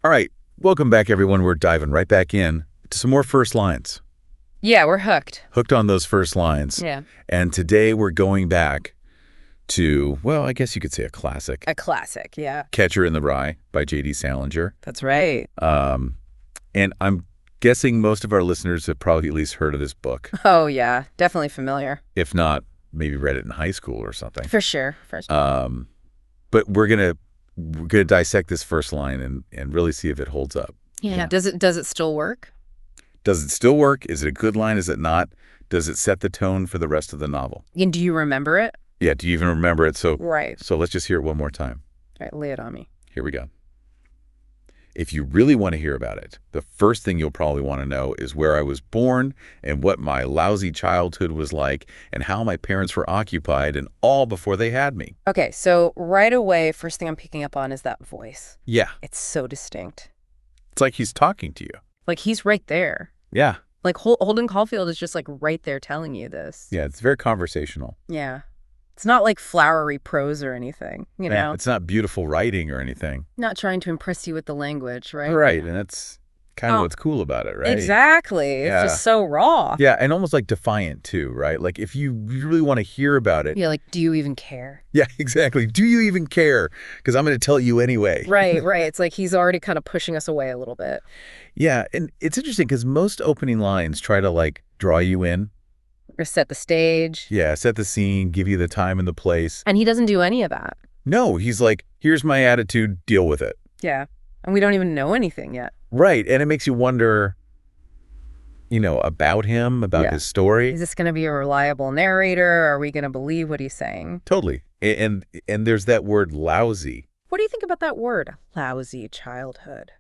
All right, welcome back, everyone. We're diving right back in to some more first lines. Yeah, we're hooked. Hooked on those first lines. Yeah. And today we're going back to, well, I guess you could say a classic. A classic, yeah. Catcher in the Rye by J.D. Salinger. That's right. And I'm guessing most of our listeners have probably at least heard of this book. Oh, yeah. Definitely familiar. If not, maybe read it in high school or something. For sure. But we're gonna dissect this first line and really see if it holds up. Yeah. Does it still work? Does it still work? Is it a good line? Is it not? Does it set the tone for the rest of the novel? And do you remember it? Yeah, do you even remember it? Right. So let's just hear it one more time. All right, lay it on me. Here we go. If you really want to hear about it, the first thing you'll probably want to know is where I was born and what my lousy childhood was like and how my parents were occupied and all before they had me. Okay, so right away, first thing I'm picking up on is that voice. Yeah. It's so distinct. It's like he's talking to you. Like he's right there. Yeah. Like Holden Caulfield is just like right there telling you this. Yeah, it's very conversational. Yeah. It's not like flowery prose or anything, you know? It's not beautiful writing or anything. Not trying to impress you with the language, right? Right, and that's kind of what's cool about it, right? Exactly. Yeah. It's just so raw. Yeah, and almost like defiant too, right? Like if you really want to hear about it. Yeah, like, do you even care? Yeah, exactly. Do you even care? Because I'm going to tell you anyway. Right. It's like he's already kind of pushing us away a little bit. Yeah, and it's interesting because most opening lines try to like draw you in. Or set the stage. Yeah, set the scene, give you the time and the place. And he doesn't do any of that. No, he's like, here's my attitude, deal with it. Yeah. And we don't even know anything yet. Right, and it makes you wonder, about him, about his story. Is this going to be a reliable narrator? Are we going to believe what he's saying? Totally. And there's that word lousy. What do you think about that word? Lousy childhood.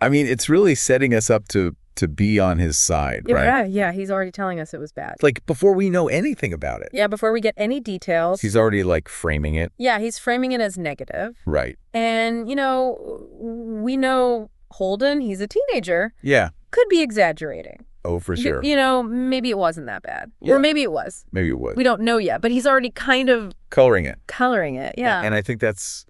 I mean, it's really setting us up to be on his side, right? Yeah, he's already telling us it was bad. Like before we know anything about it. Yeah, before we get any details. He's already like framing it. Yeah, he's framing it as negative. Right. And, we know Holden, he's a teenager. Yeah. Could be exaggerating. Oh, for sure. Maybe it wasn't that bad. Yeah. Or maybe it was. Maybe it was. We don't know yet, but he's already kind of coloring it. Yeah. And I think that's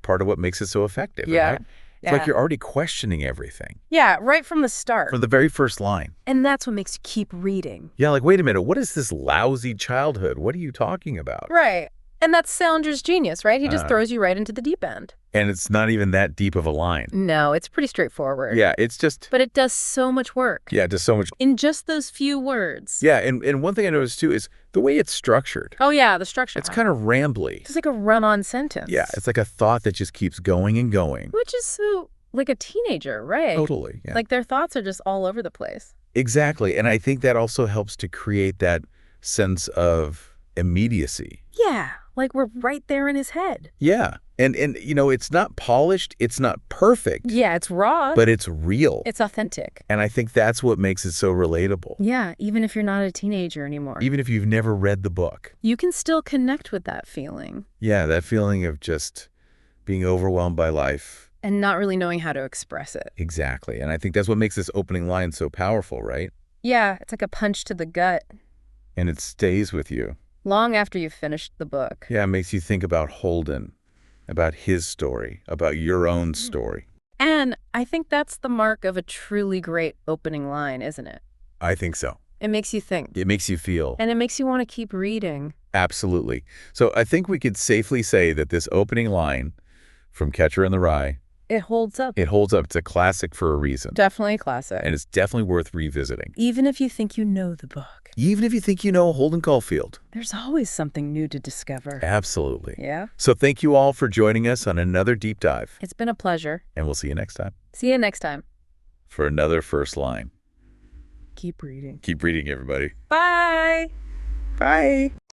part of what makes it so effective. Yeah. Right? It's like you're already questioning everything. Yeah, right from the start. From the very first line. And that's what makes you keep reading. Yeah, like, wait a minute, what is this lousy childhood? What are you talking about? Right. And that's Salinger's genius, right? He just throws you right into the deep end. And it's not even that deep of a line. No, it's pretty straightforward. Yeah, it's just... But it does so much work. Yeah, it does so much. In just those few words. Yeah, and one thing I noticed, too, is the way it's structured. Oh, yeah, the structure. It's kind of rambly. It's like a run-on sentence. Yeah, it's like a thought that just keeps going and going. Which is so... like a teenager, right? Totally, yeah. Like their thoughts are just all over the place. Exactly, and I think that also helps to create that sense of immediacy. Yeah, like we're right there in his head. Yeah, and it's not polished, it's not perfect. Yeah, it's raw. But it's real. It's authentic. And I think that's what makes it so relatable. Yeah, even if you're not a teenager anymore. Even if you've never read the book. You can still connect with that feeling. Yeah, that feeling of just being overwhelmed by life. And not really knowing how to express it. Exactly. And I think that's what makes this opening line so powerful, right? Yeah, it's like a punch to the gut. And it stays with you. Long after you've finished the book. Yeah, it makes you think about Holden, about his story, about your own story. And I think that's the mark of a truly great opening line, isn't it? I think so. It makes you think. It makes you feel. And it makes you want to keep reading. Absolutely. So I think we could safely say that this opening line from Catcher in the Rye, it holds up. It holds up. It's a classic for a reason. Definitely a classic. And it's definitely worth revisiting. Even if you think you know the book. Even if you think you know Holden Caulfield. There's always something new to discover. Absolutely. Yeah. So thank you all for joining us on another deep dive. It's been a pleasure. And we'll see you next time. See you next time. For another first line. Keep reading. Keep reading, everybody. Bye. Bye.